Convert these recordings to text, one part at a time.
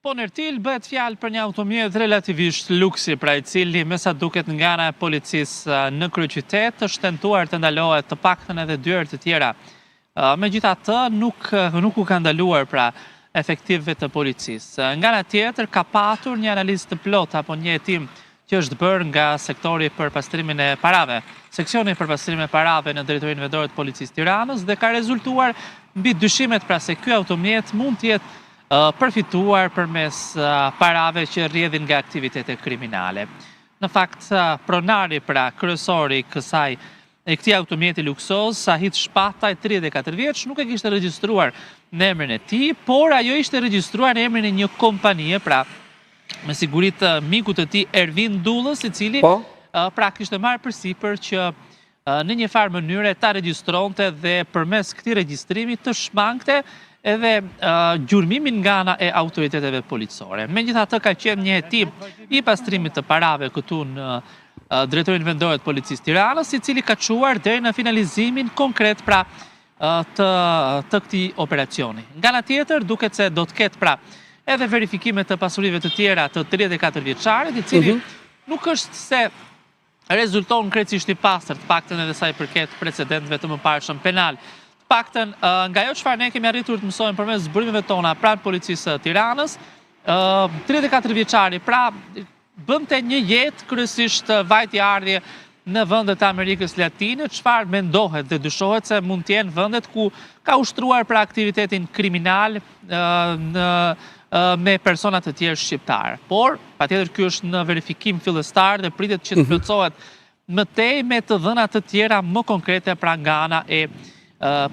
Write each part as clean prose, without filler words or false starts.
Po në Ertil bëhet fjalë për një automjet relativisht luksi, pra i cili me sa duket nga ana e policisë në kryeqytet është tentuar të ndalohet të paktën edhe 2 herë të tjera. Megjithatë nuk u ka ndaluar pra efektivëve të policisë. Nga ana tjetër ka patur një analizë të plotë apo një hetim që është bërë nga sektori për pastrimin e parave, seksioni për pastrimin e parave në Drejtorinë Vendore të Policisë Tiranës dhe ka rezultuar mbi dyshimet pra se ky automjet mund të jetë përfituar përmes parave që rrjedhin nga aktivitete kriminale. Në fakt, pronari pra kryesori e këtij automjeti luksoz, Sahit Shpataj, 34 vjeç, nuk e kishte regjistruar në emrin e tij, por ajo ishte regjistruar në emrin e një kompanie, pra me siguri të mikut të tij Ervin Dullës, i cili pra kishte marrë përsipër që në një farë mënyre ta regjistronte dhe përmes këtij regjistrimi të shmangte edhe gjurmimin nga ana e autoriteteve policore. Megjithatë ka qenë një hetim i pastrimit të parave këtu në Drejtorinë Vendore të Policisë Tiranës, i cili ka çuar deri në finalizimin konkret pra të këtij operacioni. Nga ana tjetër duket se do të ketë pra edhe verifikime të pasurive të tjera të 34 vjeçarit, i cili nuk është se rezulton krejtësisht i pastër, të paktën edhe sa i përket precedentëve të mëparshëm penal. Paktën nga ajo çfarë ne kemi arritur të mësojmë përmes zburimeve tona pranë policisë së Tiranës, 34 vjeçari pra bënte një jetë kryesisht vajtjeardhje në vendet e Amerikës Latine, çfarë mendohet dhe dyshohet se mund të jenë vendet ku ka ushtruar pra aktivitetin kriminal me persona të tjerë shqiptar. Por patjetër ky është në verifikim fillestar dhe pritet që të plotësohet më tej me të dhëna të tjera më konkrete pra nga ana e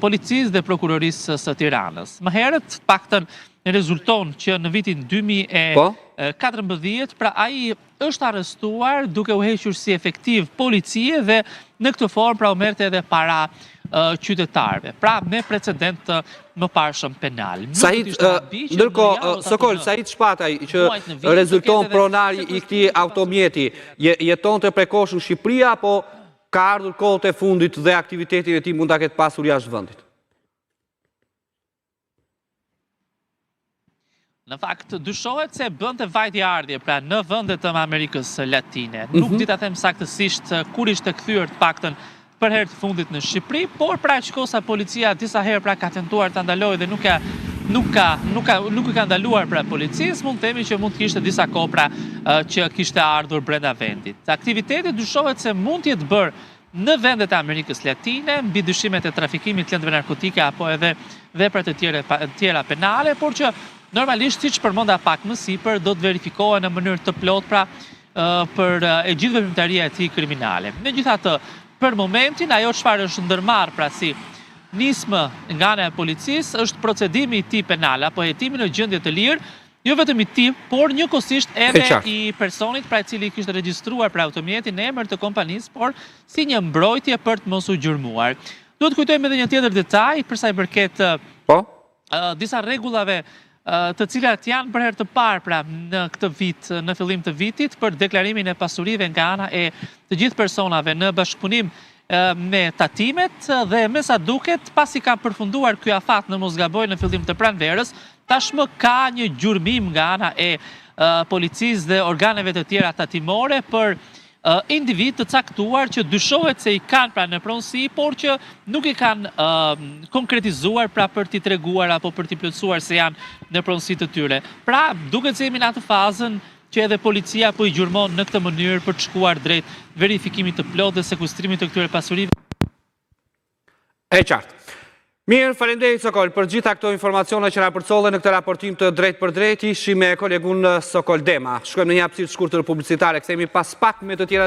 policisë dhe prokurorisë së Tiranës. Më herët, paktën rezulton që në vitin 2014, pra ai është arrestuar duke u hequr si efektiv policie dhe në këtë formë pra u merrte edhe para qytetarëve. Pra me precedent të mëparshëm penal. Ndërkohë, Sokol, Sahit Shpataj, që rezulton pronari i këtij automjeti, jetonte prekoshëm në Shqipëri apo ka ardhur kohët e fundit dhe aktivitetin e tij mund ta ketë pasur jashtë vendit? Në fakt, dyshohet se bënte vajtjeardhje pra në vendet e Amerikës Latine. Nuk di ta them saktësisht kur ishte kthyer të paktën për herë të fundit në Shqipëri, por pra shkosa policia disa herë pra ka tentuar ta ndalojë dhe nuk i ka ndaluar pra policisë, mund të themi që mund të kishte disa kohë pra që kishte ardhur brenda vendit. Aktiviteti dyshohet se mund të jetë bërë në vendet e Amerikës Latine, mbi dyshimet e trafikimit të lëndëve narkotike apo edhe veprat e tjera penale, por që normalisht siç përmenda pak më sipër do të verifikohen në mënyrë të plotë pra për e gjithë veprimtaria e tij kriminale. Megjithatë, për momentin ajo çfarë është ndërmarrë pra si nismë nga ana e policisë është procedimi i tij penal apo hetimi në gjendje të lirë, jo vetëm i tij, por njëkohësisht edhe i personit pra i cili kishte regjistruar pra automjetin në emër të kompanisë, por si një mbrojtje për të mos u gjurmuar. Duhet kujtojmë edhe një tjetër detaj për sa i përket disa rregullave të cilat janë për herë të parë pra në këtë vit, në fillim të vitit, për deklarimin e pasurive nga ana e të gjithë personave në bashkëpunim me tatimet dhe me sa duket, pasi ka përfunduar ky afat në mos gaboj në fillim të pranverës, tashmë ka një gjurmim nga ana e policisë dhe organeve të tjera tatimore për individ të caktuar që dyshohet se i kanë pra në pronësi, por që nuk i kanë konkretizuar pra për t'i treguar apo për t'i plotësuar se janë në pronësi të tyre. Pra, duket se jemi në atë fazën që edhe policia po i gjurmon në këtë mënyrë për të shkuar drejt verifikimit të plotë dhe sekuestrimit të këtyre pasurive. E qartë. Mirë, faleminderit Sokol për gjitha këto informacione që na përcollën në këtë raportim të drejt për drejt. Ishim me kolegun Sokol Dema. Shkojmë në një hapësirë të shkurtër publicitare, kthehemi pas pak me të tjera